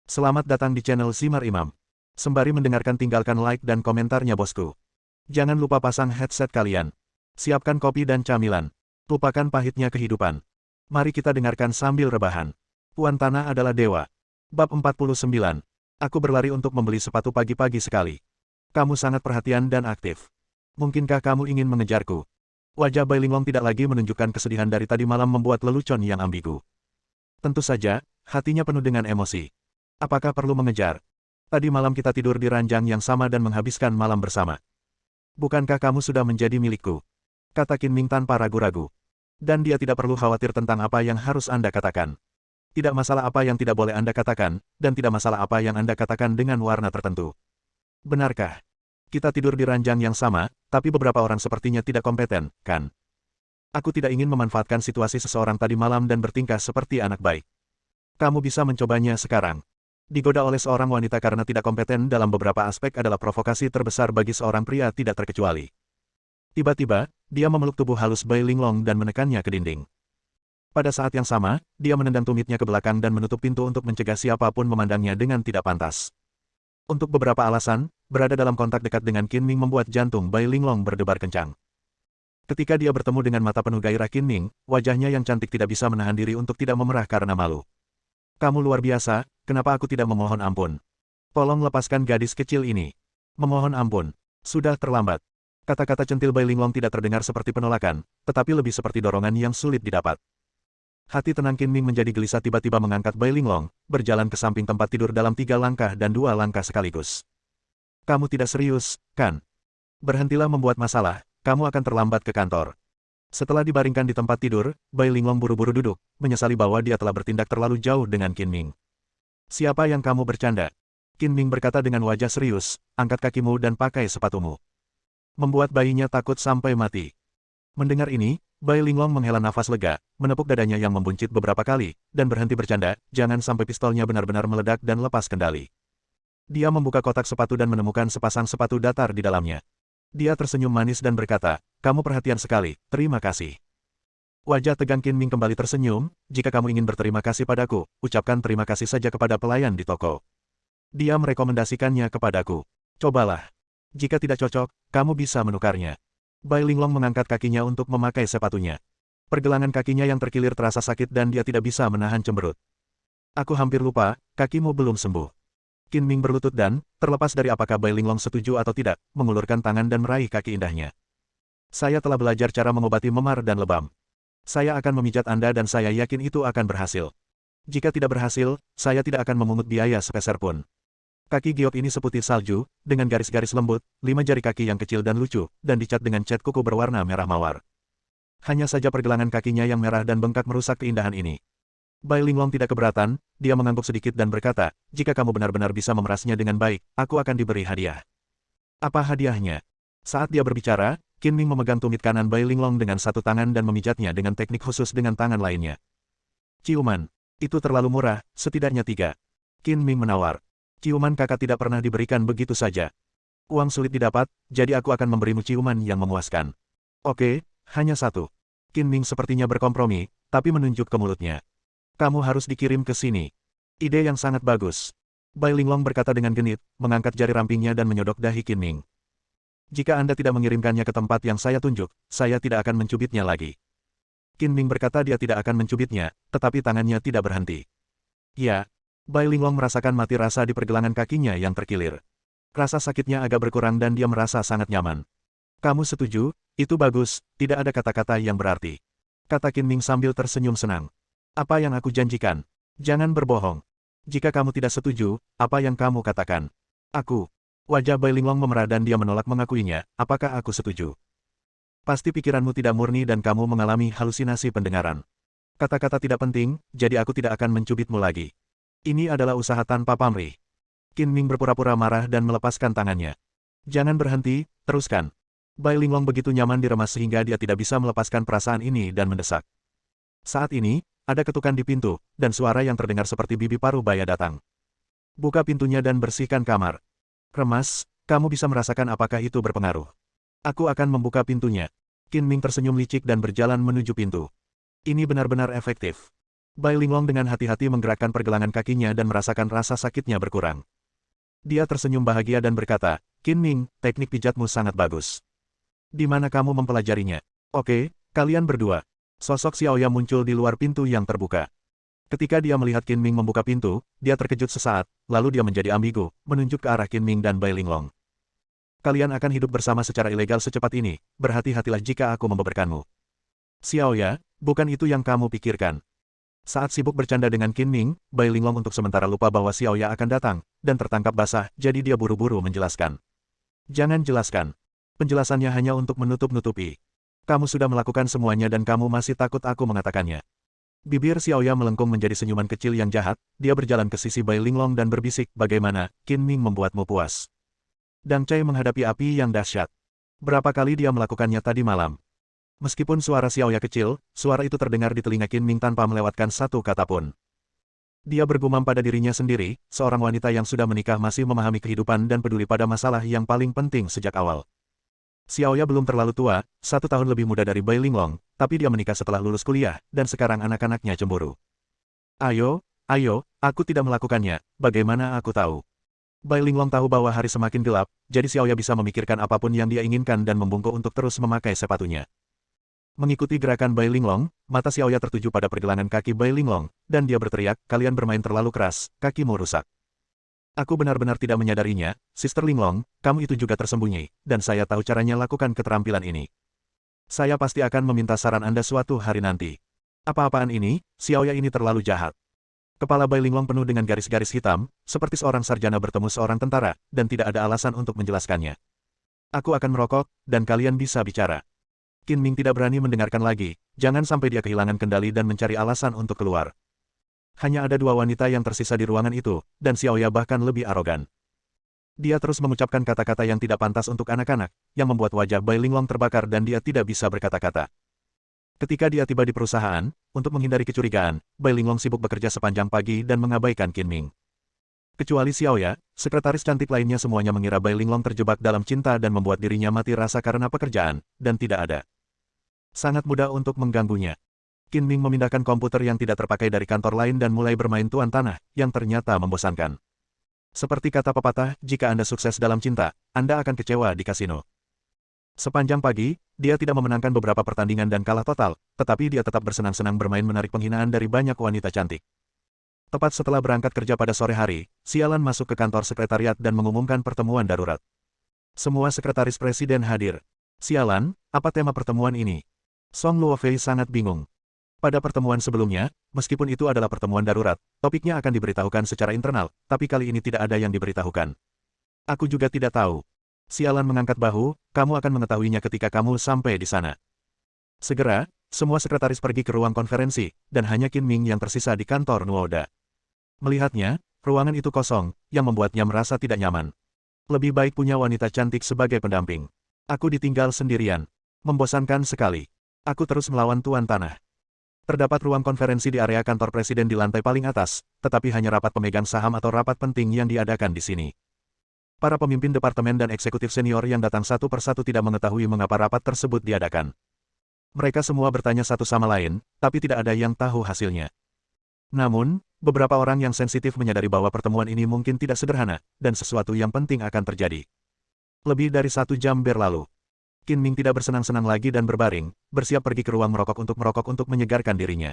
Selamat datang di channel Simar Imam. Sembari mendengarkan tinggalkan like dan komentarnya bosku. Jangan lupa pasang headset kalian. Siapkan kopi dan camilan. Lupakan pahitnya kehidupan. Mari kita dengarkan sambil rebahan. Puan Tanah adalah dewa. Bab 49. Aku berlari untuk membeli sepatu pagi-pagi sekali. Kamu sangat perhatian dan aktif. Mungkinkah kamu ingin mengejarku? Wajah Bai Linglong tidak lagi menunjukkan kesedihan dari tadi malam membuat lelucon yang ambigu. Tentu saja, hatinya penuh dengan emosi. Apakah perlu mengejar? Tadi malam kita tidur di ranjang yang sama dan menghabiskan malam bersama. Bukankah kamu sudah menjadi milikku? Kata Qin Ming tanpa ragu-ragu. Dan dia tidak perlu khawatir tentang apa yang harus Anda katakan. Tidak masalah apa yang tidak boleh Anda katakan, dan tidak masalah apa yang Anda katakan dengan warna tertentu. Benarkah? Kita tidur di ranjang yang sama, tapi beberapa orang sepertinya tidak kompeten, kan? Aku tidak ingin memanfaatkan situasi seseorang tadi malam dan bertingkah seperti anak baik. Kamu bisa mencobanya sekarang. Digoda oleh seorang wanita karena tidak kompeten dalam beberapa aspek adalah provokasi terbesar bagi seorang pria tidak terkecuali. Tiba-tiba, dia memeluk tubuh halus Bai Linglong dan menekannya ke dinding. Pada saat yang sama, dia menendang tumitnya ke belakang dan menutup pintu untuk mencegah siapapun memandangnya dengan tidak pantas. Untuk beberapa alasan, berada dalam kontak dekat dengan Qin Ming membuat jantung Bai Linglong berdebar kencang. Ketika dia bertemu dengan mata penuh gairah Qin Ming, wajahnya yang cantik tidak bisa menahan diri untuk tidak memerah karena malu. Kamu luar biasa, kenapa aku tidak memohon ampun? Tolong lepaskan gadis kecil ini. Memohon ampun. Sudah terlambat. Kata-kata centil Bai Linglong tidak terdengar seperti penolakan, tetapi lebih seperti dorongan yang sulit didapat. Hati tenang Qin Ming menjadi gelisah tiba-tiba mengangkat Bai Linglong, berjalan ke samping tempat tidur dalam 3 langkah dan 2 langkah sekaligus. Kamu tidak serius, kan? Berhentilah membuat masalah. Kamu akan terlambat ke kantor. Setelah dibaringkan di tempat tidur, Bai Linglong buru-buru duduk, menyesali bahwa dia telah bertindak terlalu jauh dengan Qin Ming. Siapa yang kamu bercanda? Qin Ming berkata dengan wajah serius, angkat kakimu dan pakai sepatumu. Membuat bayinya takut sampai mati. Mendengar ini, Bai Linglong menghela nafas lega, menepuk dadanya yang membuncit beberapa kali, dan berhenti bercanda, jangan sampai pistolnya benar-benar meledak dan lepas kendali. Dia membuka kotak sepatu dan menemukan sepasang sepatu datar di dalamnya. Dia tersenyum manis dan berkata, kamu perhatian sekali, terima kasih. Wajah tegang Qin Ming kembali tersenyum, jika kamu ingin berterima kasih padaku, ucapkan terima kasih saja kepada pelayan di toko. Dia merekomendasikannya kepadaku. Cobalah. Jika tidak cocok, kamu bisa menukarnya. Bai Linglong mengangkat kakinya untuk memakai sepatunya. Pergelangan kakinya yang terkilir terasa sakit dan dia tidak bisa menahan cemberut. Aku hampir lupa, kakimu belum sembuh. Qin Ming berlutut dan, terlepas dari apakah Bai Linglong setuju atau tidak, mengulurkan tangan dan meraih kaki indahnya. Saya telah belajar cara mengobati memar dan lebam. Saya akan memijat Anda dan saya yakin itu akan berhasil. Jika tidak berhasil, saya tidak akan memungut biaya sepeser pun. Kaki giok ini seputih salju, dengan garis-garis lembut, 5 jari kaki yang kecil dan lucu, dan dicat dengan cat kuku berwarna merah mawar. Hanya saja pergelangan kakinya yang merah dan bengkak merusak keindahan ini. Bai Linglong tidak keberatan, dia mengangguk sedikit dan berkata, jika kamu benar-benar bisa memerasnya dengan baik, aku akan diberi hadiah. Apa hadiahnya? Saat dia berbicara, Qin Ming memegang tumit kanan Bai Linglong dengan satu tangan dan memijatnya dengan teknik khusus dengan tangan lainnya. Ciuman. Itu terlalu murah, setidaknya 3. Qin Ming menawar. Ciuman kakak tidak pernah diberikan begitu saja. Uang sulit didapat, jadi aku akan memberimu ciuman yang memuaskan. Oke, hanya 1. Qin Ming sepertinya berkompromi, tapi menunjuk ke mulutnya. Kamu harus dikirim ke sini. Ide yang sangat bagus. Bai Linglong berkata dengan genit, mengangkat jari rampingnya dan menyodok dahi Qin Ming. Jika Anda tidak mengirimkannya ke tempat yang saya tunjuk, saya tidak akan mencubitnya lagi. Qin Ming berkata dia tidak akan mencubitnya, tetapi tangannya tidak berhenti. Ya. Bai Linglong merasakan mati rasa di pergelangan kakinya yang terkilir. Rasa sakitnya agak berkurang dan dia merasa sangat nyaman. Kamu setuju? Itu bagus, tidak ada kata-kata yang berarti. Kata Qin Ming sambil tersenyum senang. Apa yang aku janjikan? Jangan berbohong. Jika kamu tidak setuju, apa yang kamu katakan? Aku. Wajah Bai Linglong memerah dan dia menolak mengakuinya, apakah aku setuju? Pasti pikiranmu tidak murni dan kamu mengalami halusinasi pendengaran. Kata-kata tidak penting, jadi aku tidak akan mencubitmu lagi. Ini adalah usaha tanpa pamrih. Qin Ming berpura-pura marah dan melepaskan tangannya. Jangan berhenti, teruskan. Bai Linglong begitu nyaman diremas sehingga dia tidak bisa melepaskan perasaan ini dan mendesak. Saat ini, ada ketukan di pintu, dan suara yang terdengar seperti bibi paruh baya datang. Buka pintunya dan bersihkan kamar. Remas, kamu bisa merasakan apakah itu berpengaruh. Aku akan membuka pintunya. Qin Ming tersenyum licik dan berjalan menuju pintu. Ini benar-benar efektif. Bai Linglong dengan hati-hati menggerakkan pergelangan kakinya dan merasakan rasa sakitnya berkurang. Dia tersenyum bahagia dan berkata, Qin Ming, teknik pijatmu sangat bagus. Di mana kamu mempelajarinya? Oke, kalian berdua. Sosok Xiaoya muncul di luar pintu yang terbuka. Ketika dia melihat Qin Ming membuka pintu, dia terkejut sesaat, lalu dia menjadi ambigu, menunjuk ke arah Qin Ming dan Bai Linglong. Kalian akan hidup bersama secara ilegal secepat ini, berhati-hatilah jika aku membeberkanmu. Xiaoya, bukan itu yang kamu pikirkan. Saat sibuk bercanda dengan Qin Ming, Bai Linglong untuk sementara lupa bahwa Xiaoya akan datang, dan tertangkap basah, jadi dia buru-buru menjelaskan. Jangan jelaskan. Penjelasannya hanya untuk menutup-nutupi. Kamu sudah melakukan semuanya dan kamu masih takut aku mengatakannya. Bibir Xiaoya melengkung menjadi senyuman kecil yang jahat, dia berjalan ke sisi Bai Linglong dan berbisik, bagaimana, Qin Ming membuatmu puas. Dang Cai menghadapi api yang dahsyat. Berapa kali dia melakukannya tadi malam? Meskipun suara Xiaoya kecil, suara itu terdengar di telinga Qin Ming tanpa melewatkan satu kata pun. Dia bergumam pada dirinya sendiri, seorang wanita yang sudah menikah masih memahami kehidupan dan peduli pada masalah yang paling penting sejak awal. Xiaoya belum terlalu tua, 1 tahun lebih muda dari Bai Linglong, tapi dia menikah setelah lulus kuliah, dan sekarang anak-anaknya cemburu. Ayo, aku tidak melakukannya, bagaimana aku tahu? Bai Linglong tahu bahwa hari semakin gelap, jadi Xiaoya bisa memikirkan apapun yang dia inginkan dan membungkuk untuk terus memakai sepatunya. Mengikuti gerakan Bai Linglong, mata Xiaoya tertuju pada pergelangan kaki Bai Linglong, dan dia berteriak, kalian bermain terlalu keras, kakimu rusak. Aku benar-benar tidak menyadarinya, Sister Linglong, kamu itu juga tersembunyi, dan saya tahu caranya lakukan keterampilan ini. Saya pasti akan meminta saran Anda suatu hari nanti. Apa-apaan ini, Xiaoya ini terlalu jahat. Kepala Bai Linglong penuh dengan garis-garis hitam, seperti seorang sarjana bertemu seorang tentara, dan tidak ada alasan untuk menjelaskannya. Aku akan merokok, dan kalian bisa bicara. Qin Ming tidak berani mendengarkan lagi, jangan sampai dia kehilangan kendali dan mencari alasan untuk keluar. Hanya ada 2 wanita yang tersisa di ruangan itu, dan Xiaoya bahkan lebih arogan. Dia terus mengucapkan kata-kata yang tidak pantas untuk anak-anak, yang membuat wajah Bai Linglong terbakar dan dia tidak bisa berkata-kata. Ketika dia tiba di perusahaan, untuk menghindari kecurigaan, Bai Linglong sibuk bekerja sepanjang pagi dan mengabaikan Qin Ming. Kecuali Xiaoya, sekretaris cantik lainnya semuanya mengira Bai Linglong terjebak dalam cinta dan membuat dirinya mati rasa karena pekerjaan, dan tidak ada. Sangat mudah untuk mengganggunya. Qin Ming memindahkan komputer yang tidak terpakai dari kantor lain dan mulai bermain tuan tanah, yang ternyata membosankan. Seperti kata pepatah, jika Anda sukses dalam cinta, Anda akan kecewa di kasino. Sepanjang pagi, dia tidak memenangkan beberapa pertandingan dan kalah total, tetapi dia tetap bersenang-senang bermain menarik penghinaan dari banyak wanita cantik. Tepat setelah berangkat kerja pada sore hari, Sialan masuk ke kantor sekretariat dan mengumumkan pertemuan darurat. Semua sekretaris presiden hadir. Sialan, apa tema pertemuan ini? Song Luofei sangat bingung. Pada pertemuan sebelumnya, meskipun itu adalah pertemuan darurat, topiknya akan diberitahukan secara internal, tapi kali ini tidak ada yang diberitahukan. Aku juga tidak tahu. Sialan mengangkat bahu, kamu akan mengetahuinya ketika kamu sampai di sana. Segera, semua sekretaris pergi ke ruang konferensi, dan hanya Qin Ming yang tersisa di kantor Nuoda. Melihatnya, ruangan itu kosong, yang membuatnya merasa tidak nyaman. Lebih baik punya wanita cantik sebagai pendamping. Aku ditinggal sendirian. Membosankan sekali. Aku terus melawan tuan tanah. Terdapat ruang konferensi di area kantor presiden di lantai paling atas, tetapi hanya rapat pemegang saham atau rapat penting yang diadakan di sini. Para pemimpin departemen dan eksekutif senior yang datang satu persatu tidak mengetahui mengapa rapat tersebut diadakan. Mereka semua bertanya satu sama lain, tapi tidak ada yang tahu hasilnya. Namun, beberapa orang yang sensitif menyadari bahwa pertemuan ini mungkin tidak sederhana, dan sesuatu yang penting akan terjadi. Lebih dari 1 jam berlalu. Qin Ming tidak bersenang-senang lagi dan berbaring, bersiap pergi ke ruang merokok untuk menyegarkan dirinya.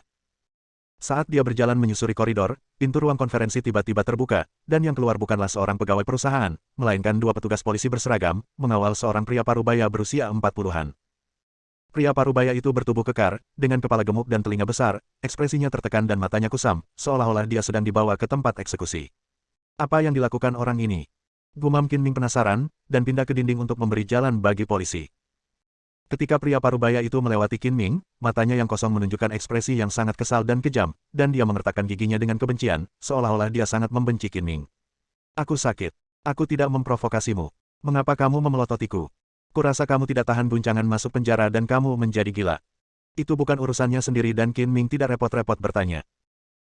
Saat dia berjalan menyusuri koridor, pintu ruang konferensi tiba-tiba terbuka, dan yang keluar bukanlah seorang pegawai perusahaan, melainkan 2 petugas polisi berseragam, mengawal seorang pria parubaya berusia 40-an. Pria parubaya itu bertubuh kekar, dengan kepala gemuk dan telinga besar, ekspresinya tertekan dan matanya kusam, seolah-olah dia sedang dibawa ke tempat eksekusi. Apa yang dilakukan orang ini? Gumam Qin Ming penasaran, dan pindah ke dinding untuk memberi jalan bagi polisi. Ketika pria parubaya itu melewati Qin Ming, matanya yang kosong menunjukkan ekspresi yang sangat kesal dan kejam, dan dia mengertakkan giginya dengan kebencian, seolah-olah dia sangat membenci Qin Ming. Aku sakit. Aku tidak memprovokasimu. Mengapa kamu memelototiku? Kurasa kamu tidak tahan guncangan masuk penjara dan kamu menjadi gila. Itu bukan urusannya sendiri dan Qin Ming tidak repot-repot bertanya.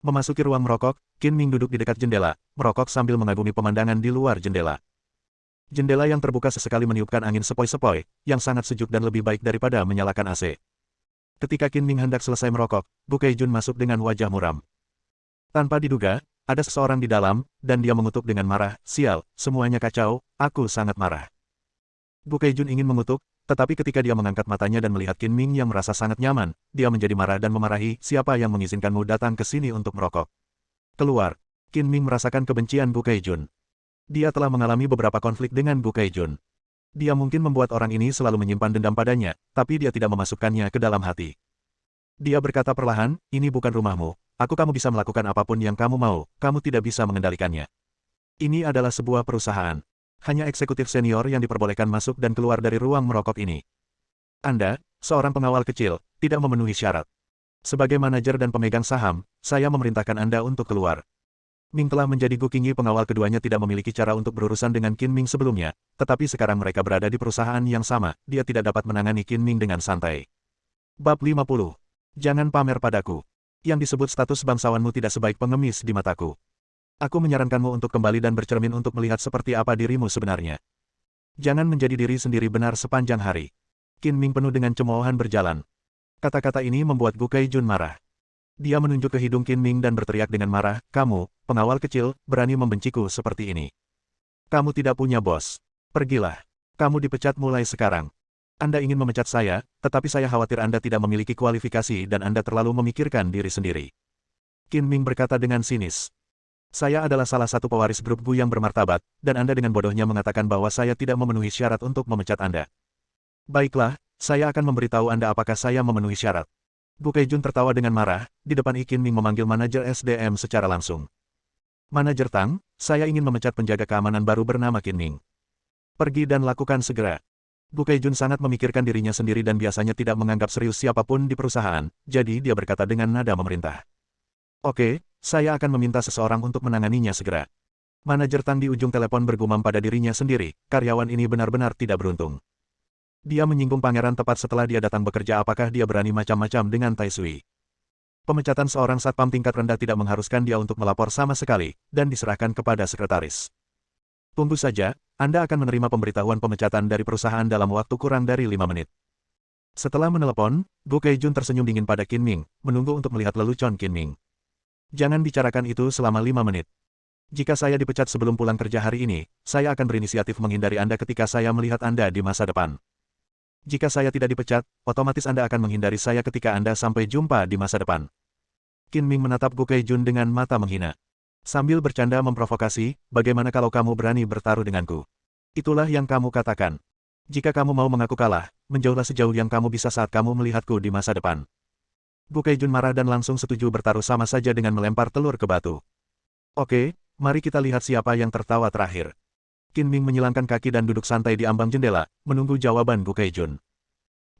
Memasuki ruang merokok, Qin Ming duduk di dekat jendela, merokok sambil mengagumi pemandangan di luar jendela. Jendela yang terbuka sesekali meniupkan angin sepoi-sepoi, yang sangat sejuk dan lebih baik daripada menyalakan AC. Ketika Qin Ming hendak selesai merokok, Bu Keijun masuk dengan wajah muram. Tanpa diduga, ada seseorang di dalam, dan dia mengutuk dengan marah, sial, semuanya kacau, aku sangat marah. Bu Keijun ingin mengutuk, tetapi ketika dia mengangkat matanya dan melihat Qin Ming yang merasa sangat nyaman, dia menjadi marah dan memarahi, siapa yang mengizinkanmu datang ke sini untuk merokok? Keluar. Qin Ming merasakan kebencian Bu Keijun. Dia telah mengalami beberapa konflik dengan Bu Keijun. Dia mungkin membuat orang ini selalu menyimpan dendam padanya, tapi dia tidak memasukkannya ke dalam hati. Dia berkata perlahan, ini bukan rumahmu, kamu bisa melakukan apapun yang kamu mau, kamu tidak bisa mengendalikannya. Ini adalah sebuah perusahaan. Hanya eksekutif senior yang diperbolehkan masuk dan keluar dari ruang merokok ini. Anda, seorang pengawal kecil, tidak memenuhi syarat. Sebagai manajer dan pemegang saham, saya memerintahkan Anda untuk keluar. Ming telah menjadi Gu Qingyi, pengawal keduanya tidak memiliki cara untuk berurusan dengan Qin Ming sebelumnya, tetapi sekarang mereka berada di perusahaan yang sama, dia tidak dapat menangani Qin Ming dengan santai. Bab 50. Jangan pamer padaku. Yang disebut status bangsawanmu tidak sebaik pengemis di mataku. Aku menyarankanmu untuk kembali dan bercermin untuk melihat seperti apa dirimu sebenarnya. Jangan menjadi diri sendiri benar sepanjang hari. Qin Ming penuh dengan cemoohan berjalan. Kata-kata ini membuat Gu Keijun marah. Dia menunjuk ke hidung Qin Ming dan berteriak dengan marah, kamu, pengawal kecil, berani membenciku seperti ini. Kamu tidak punya bos. Pergilah. Kamu dipecat mulai sekarang. Anda ingin memecat saya, tetapi saya khawatir Anda tidak memiliki kualifikasi dan Anda terlalu memikirkan diri sendiri. Qin Ming berkata dengan sinis. Saya adalah salah satu pewaris grup Gu yang bermartabat, dan Anda dengan bodohnya mengatakan bahwa saya tidak memenuhi syarat untuk memecat Anda. Baiklah, saya akan memberitahu Anda apakah saya memenuhi syarat. Bu Keijun tertawa dengan marah, di depan Qin Ming memanggil manajer SDM secara langsung. Manajer Tang, saya ingin memecat penjaga keamanan baru bernama Qin Ming. Pergi dan lakukan segera. Bu Keijun sangat memikirkan dirinya sendiri dan biasanya tidak menganggap serius siapapun di perusahaan, jadi dia berkata dengan nada memerintah. Oke, saya akan meminta seseorang untuk menanganinya segera. Manajer Tang di ujung telepon bergumam pada dirinya sendiri, karyawan ini benar-benar tidak beruntung. Dia menyinggung pangeran tepat setelah dia datang bekerja, apakah dia berani macam-macam dengan Tai Sui. Pemecatan seorang satpam tingkat rendah tidak mengharuskan dia untuk melapor sama sekali, dan diserahkan kepada sekretaris. Tunggu saja, Anda akan menerima pemberitahuan pemecatan dari perusahaan dalam waktu kurang dari 5 menit. Setelah menelepon, Bu Keijun tersenyum dingin pada Qin Ming, menunggu untuk melihat lelucon Qin Ming. Jangan bicarakan itu selama 5 menit. Jika saya dipecat sebelum pulang kerja hari ini, saya akan berinisiatif menghindari Anda ketika saya melihat Anda di masa depan. Jika saya tidak dipecat, otomatis Anda akan menghindari saya ketika Anda sampai jumpa di masa depan. Qin Ming menatap Gu Keijun dengan mata menghina. Sambil bercanda memprovokasi, bagaimana kalau kamu berani bertaruh denganku? Itulah yang kamu katakan. Jika kamu mau mengaku kalah, menjauhlah sejauh yang kamu bisa saat kamu melihatku di masa depan. Bu Keijun marah dan langsung setuju bertaruh sama saja dengan melempar telur ke batu. Oke, mari kita lihat siapa yang tertawa terakhir. Qin Ming menyilangkan kaki dan duduk santai di ambang jendela, menunggu jawaban Bu Keijun.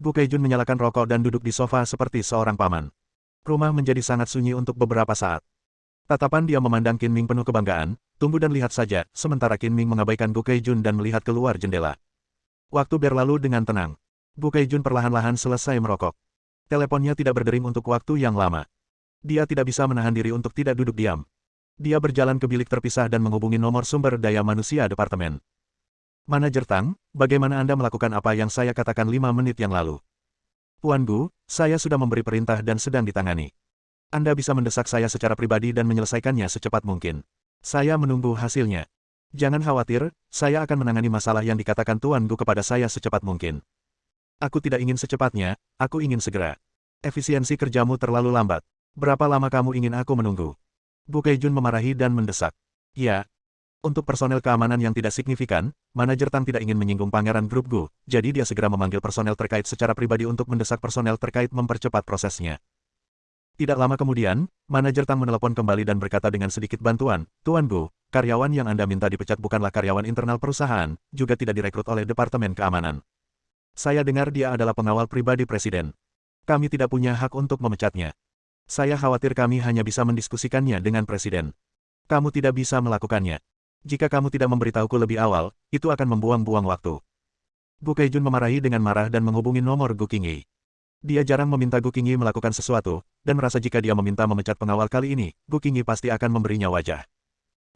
Bu Keijun menyalakan rokok dan duduk di sofa seperti seorang paman. Rumah menjadi sangat sunyi untuk beberapa saat. Tatapan dia memandang Qin Ming penuh kebanggaan, tunggu dan lihat saja, sementara Qin Ming mengabaikan Bu Keijun dan melihat keluar jendela. Waktu berlalu dengan tenang. Bu Keijun perlahan-lahan selesai merokok. Teleponnya tidak berdering untuk waktu yang lama. Dia tidak bisa menahan diri untuk tidak duduk diam. Dia berjalan ke bilik terpisah dan menghubungi nomor sumber daya manusia departemen. Manajer Tang, bagaimana Anda melakukan apa yang saya katakan 5 menit yang lalu? Tuan Gu, saya sudah memberi perintah dan sedang ditangani. Anda bisa mendesak saya secara pribadi dan menyelesaikannya secepat mungkin. Saya menunggu hasilnya. Jangan khawatir, saya akan menangani masalah yang dikatakan Tuan Gu kepada saya secepat mungkin. Aku tidak ingin secepatnya, aku ingin segera. Efisiensi kerjamu terlalu lambat. Berapa lama kamu ingin aku menunggu? Bu Keijun memarahi dan mendesak. Ya. Untuk personel keamanan yang tidak signifikan, manajer Tang tidak ingin menyinggung pangeran grup Gu, jadi dia segera memanggil personel terkait secara pribadi untuk mendesak personel terkait mempercepat prosesnya. Tidak lama kemudian, manajer Tang menelepon kembali dan berkata dengan sedikit bantuan, Tuan Gu, karyawan yang Anda minta dipecat bukanlah karyawan internal perusahaan, juga tidak direkrut oleh Departemen Keamanan. Saya dengar dia adalah pengawal pribadi Presiden. Kami tidak punya hak untuk memecatnya. Saya khawatir kami hanya bisa mendiskusikannya dengan Presiden. Kamu tidak bisa melakukannya. Jika kamu tidak memberitahuku lebih awal, itu akan membuang-buang waktu. Bu Keijun memarahi dengan marah dan menghubungi nomor Gu Qingyi. Dia jarang meminta Gu Qingyi melakukan sesuatu, dan merasa jika dia meminta memecat pengawal kali ini, Gu Qingyi pasti akan memberinya wajah.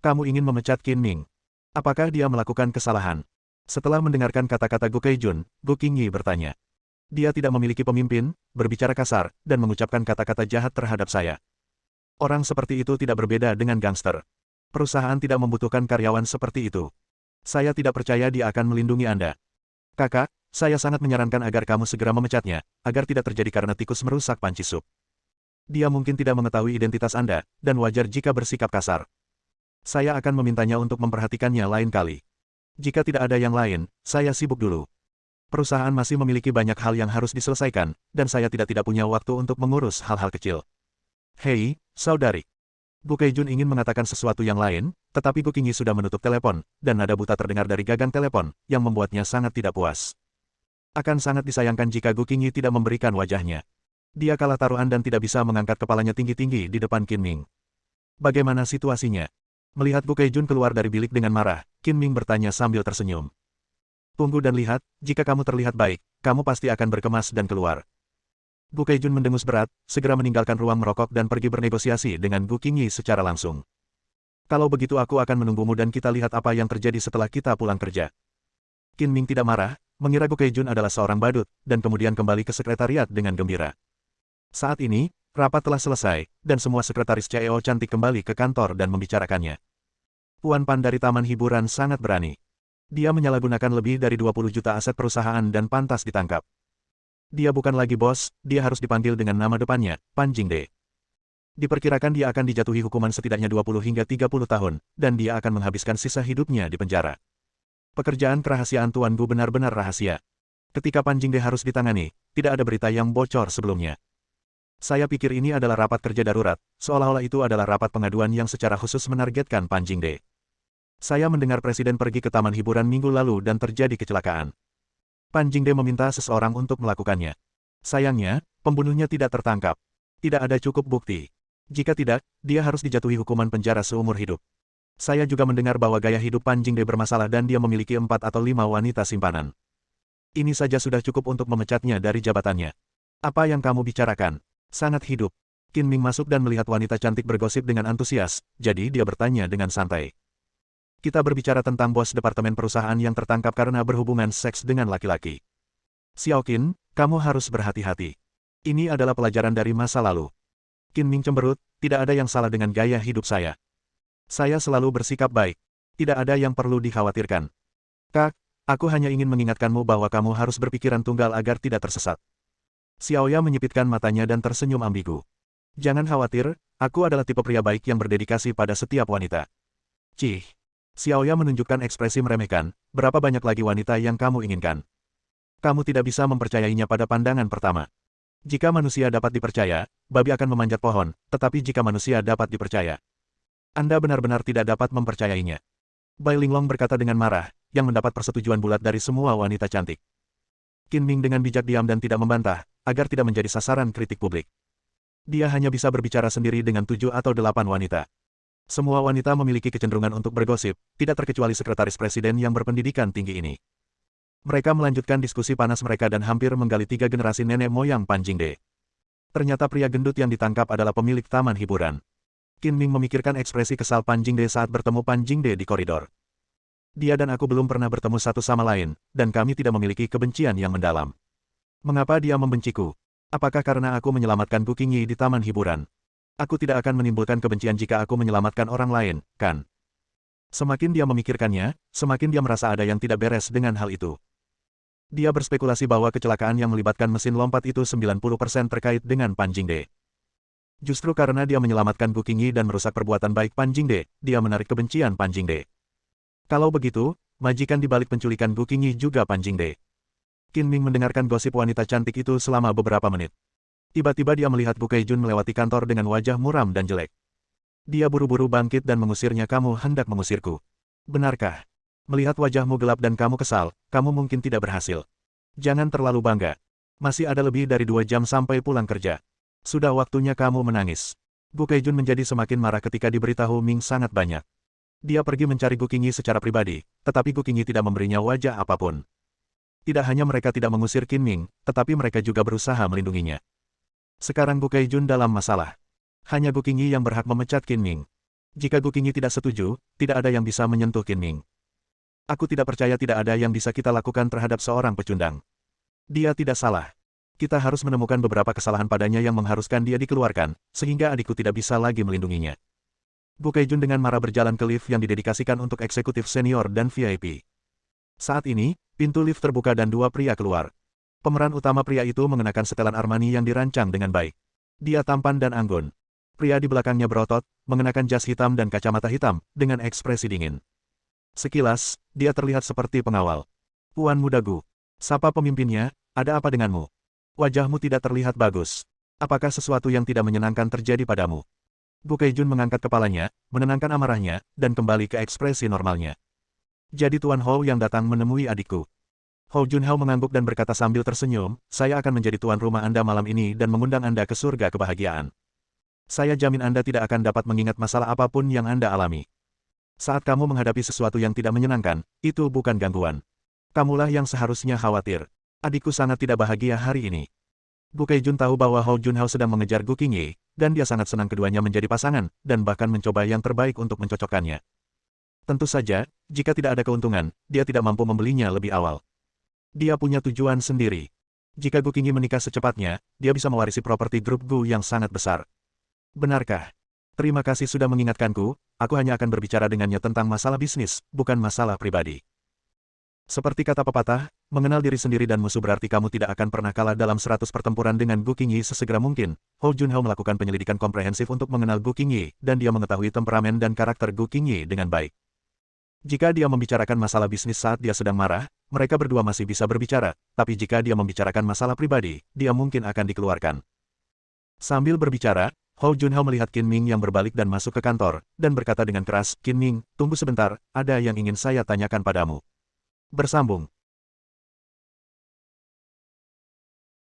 Kamu ingin memecat Qin Ming. Apakah dia melakukan kesalahan? Setelah mendengarkan kata-kata Gu Keijun, Gu Qingyi bertanya. Dia tidak memiliki pemimpin, berbicara kasar, dan mengucapkan kata-kata jahat terhadap saya. Orang seperti itu tidak berbeda dengan gangster. Perusahaan tidak membutuhkan karyawan seperti itu. Saya tidak percaya dia akan melindungi Anda. Kakak, saya sangat menyarankan agar kamu segera memecatnya, agar tidak terjadi karena tikus merusak panci sup. Dia mungkin tidak mengetahui identitas Anda, dan wajar jika bersikap kasar. Saya akan memintanya untuk memperhatikannya lain kali. Jika tidak ada yang lain, saya sibuk dulu. Perusahaan masih memiliki banyak hal yang harus diselesaikan, dan saya tidak punya waktu untuk mengurus hal-hal kecil. Hei, saudari. Bu Keijun ingin mengatakan sesuatu yang lain, tetapi Gu Qingyi sudah menutup telepon, dan nada buta terdengar dari gagang telepon, yang membuatnya sangat tidak puas. Akan sangat disayangkan jika Gu Qingyi tidak memberikan wajahnya. Dia kalah taruhan dan tidak bisa mengangkat kepalanya tinggi-tinggi di depan Qin Ming. Bagaimana situasinya? Melihat Bu Keijun keluar dari bilik dengan marah, Qin Ming bertanya sambil tersenyum. Tunggu dan lihat, jika kamu terlihat baik, kamu pasti akan berkemas dan keluar. Bu Keijun mendengus berat, segera meninggalkan ruang merokok dan pergi bernegosiasi dengan Gu Qingyi secara langsung. Kalau begitu aku akan menunggumu dan kita lihat apa yang terjadi setelah kita pulang kerja. Qin Ming tidak marah, mengira Gu Keijun adalah seorang badut, dan kemudian kembali ke sekretariat dengan gembira. Saat ini, rapat telah selesai, dan semua sekretaris CEO cantik kembali ke kantor dan membicarakannya. Puan Pan dari Taman Hiburan sangat berani. Dia menyalahgunakan lebih dari 20 juta aset perusahaan dan pantas ditangkap. Dia bukan lagi bos, dia harus dipanggil dengan nama depannya, Pan Jingde. Diperkirakan dia akan dijatuhi hukuman setidaknya 20 hingga 30 tahun, dan dia akan menghabiskan sisa hidupnya di penjara. Pekerjaan kerahasiaan Tuan Gu benar-benar rahasia. Ketika Pan Jingde harus ditangani, tidak ada berita yang bocor sebelumnya. Saya pikir ini adalah rapat kerja darurat, seolah-olah itu adalah rapat pengaduan yang secara khusus menargetkan Pan Jingde. Saya mendengar Presiden pergi ke taman hiburan minggu lalu dan terjadi kecelakaan. Pan Jingde meminta seseorang untuk melakukannya. Sayangnya, pembunuhnya tidak tertangkap. Tidak ada cukup bukti. Jika tidak, dia harus dijatuhi hukuman penjara seumur hidup. Saya juga mendengar bahwa gaya hidup Pan Jingde bermasalah dan dia memiliki 4 atau 5 wanita simpanan. Ini saja sudah cukup untuk memecatnya dari jabatannya. Apa yang kamu bicarakan? Sangat hidup. Qin Ming masuk dan melihat wanita cantik bergosip dengan antusias, jadi dia bertanya dengan santai. Kita berbicara tentang bos departemen perusahaan yang tertangkap karena berhubungan seks dengan laki-laki. Xiao Qin, kamu harus berhati-hati. Ini adalah pelajaran dari masa lalu. Qin Ming cemberut, tidak ada yang salah dengan gaya hidup saya. Saya selalu bersikap baik. Tidak ada yang perlu dikhawatirkan. Kak, aku hanya ingin mengingatkanmu bahwa kamu harus berpikiran tunggal agar tidak tersesat. Xiaoya menyipitkan matanya dan tersenyum ambigu. Jangan khawatir, aku adalah tipe pria baik yang berdedikasi pada setiap wanita. Cih. Xiaoya menunjukkan ekspresi meremehkan, berapa banyak lagi wanita yang kamu inginkan? Kamu tidak bisa mempercayainya pada pandangan pertama. Jika manusia dapat dipercaya, babi akan memanjat pohon, tetapi jika manusia dapat dipercaya, Anda benar-benar tidak dapat mempercayainya. Bai Linglong berkata dengan marah, yang mendapat persetujuan bulat dari semua wanita cantik. Qin Ming dengan bijak diam dan tidak membantah, agar tidak menjadi sasaran kritik publik. Dia hanya bisa berbicara sendiri dengan 7 atau 8 wanita. Semua wanita memiliki kecenderungan untuk bergosip, tidak terkecuali sekretaris presiden yang berpendidikan tinggi ini. Mereka melanjutkan diskusi panas mereka dan hampir menggali 3 generasi nenek moyang Pan Jingde. Ternyata pria gendut yang ditangkap adalah pemilik taman hiburan. Qin Ming memikirkan ekspresi kesal Pan Jingde saat bertemu Pan Jingde di koridor. Dia dan aku belum pernah bertemu satu sama lain, dan kami tidak memiliki kebencian yang mendalam. Mengapa dia membenciku? Apakah karena aku menyelamatkan Gu Qingyi di taman hiburan? Aku tidak akan menimbulkan kebencian jika aku menyelamatkan orang lain, kan? Semakin dia memikirkannya, semakin dia merasa ada yang tidak beres dengan hal itu. Dia berspekulasi bahwa kecelakaan yang melibatkan mesin lompat itu 90% terkait dengan Pan Jingde. Justru karena dia menyelamatkan Gu Qingyi dan merusak perbuatan baik Pan Jingde, dia menarik kebencian Pan Jingde. Kalau begitu, majikan di balik penculikan Gu Qingyi juga Pan Jingde. Qin Ming mendengarkan gosip wanita cantik itu selama beberapa menit. Tiba-tiba dia melihat Bu Keijun melewati kantor dengan wajah muram dan jelek. Dia buru-buru bangkit dan mengusirnya. Kamu hendak mengusirku. Benarkah? Melihat wajahmu gelap dan kamu kesal, kamu mungkin tidak berhasil. Jangan terlalu bangga. Masih ada lebih dari 2 jam sampai pulang kerja. Sudah waktunya kamu menangis. Bu Keijun menjadi semakin marah ketika diberitahu Ming sangat banyak. Dia pergi mencari Gu Qingyi secara pribadi, tetapi Gu Qingyi tidak memberinya wajah apapun. Tidak hanya mereka tidak mengusir Qin Ming, tetapi mereka juga berusaha melindunginya. Sekarang Gu Keijun dalam masalah. Hanya Gu Qingyi yang berhak memecat Qin Ming. Jika Gu Qingyi tidak setuju, tidak ada yang bisa menyentuh Qin Ming. Aku tidak percaya tidak ada yang bisa kita lakukan terhadap seorang pecundang. Dia tidak salah. Kita harus menemukan beberapa kesalahan padanya yang mengharuskan dia dikeluarkan, sehingga adikku tidak bisa lagi melindunginya. Bu Keijun dengan marah berjalan ke lift yang didedikasikan untuk eksekutif senior dan VIP. Saat ini, pintu lift terbuka dan dua pria keluar. Pemeran utama pria itu mengenakan setelan Armani yang dirancang dengan baik. Dia tampan dan anggun. Pria di belakangnya berotot, mengenakan jas hitam dan kacamata hitam, dengan ekspresi dingin. Sekilas, dia terlihat seperti pengawal. Puan Mudagu. Sapa pemimpinnya, ada apa denganmu? Wajahmu tidak terlihat bagus. Apakah sesuatu yang tidak menyenangkan terjadi padamu? Bu Keijun mengangkat kepalanya, menenangkan amarahnya, dan kembali ke ekspresi normalnya. Jadi Tuan Hou yang datang menemui adikku. Hou Junhao mengangguk dan berkata sambil tersenyum, saya akan menjadi tuan rumah Anda malam ini dan mengundang Anda ke surga kebahagiaan. Saya jamin Anda tidak akan dapat mengingat masalah apapun yang Anda alami. Saat kamu menghadapi sesuatu yang tidak menyenangkan, itu bukan gangguan. Kamulah yang seharusnya khawatir. Adikku sangat tidak bahagia hari ini. Bu Keijun tahu bahwa Hou Junhao sedang mengejar Gu Qingye, dan dia sangat senang keduanya menjadi pasangan, dan bahkan mencoba yang terbaik untuk mencocokkannya. Tentu saja, jika tidak ada keuntungan, dia tidak mampu membelinya lebih awal. Dia punya tujuan sendiri. Jika Gu Qingye menikah secepatnya, dia bisa mewarisi properti grup Gu yang sangat besar. Benarkah? Terima kasih sudah mengingatkanku, aku hanya akan berbicara dengannya tentang masalah bisnis, bukan masalah pribadi. Seperti kata pepatah, mengenal diri sendiri dan musuh berarti kamu tidak akan pernah kalah dalam 100 pertempuran dengan Gu Qingye sesegera mungkin. Hou Junhao melakukan penyelidikan komprehensif untuk mengenal Gu Qingye, dan dia mengetahui temperamen dan karakter Gu Qingye dengan baik. Jika dia membicarakan masalah bisnis saat dia sedang marah, mereka berdua masih bisa berbicara, tapi jika dia membicarakan masalah pribadi, dia mungkin akan dikeluarkan. Sambil berbicara, Hou Junhao melihat Qin Ming yang berbalik dan masuk ke kantor, dan berkata dengan keras, Qin Ming, tunggu sebentar, ada yang ingin saya tanyakan padamu. Bersambung.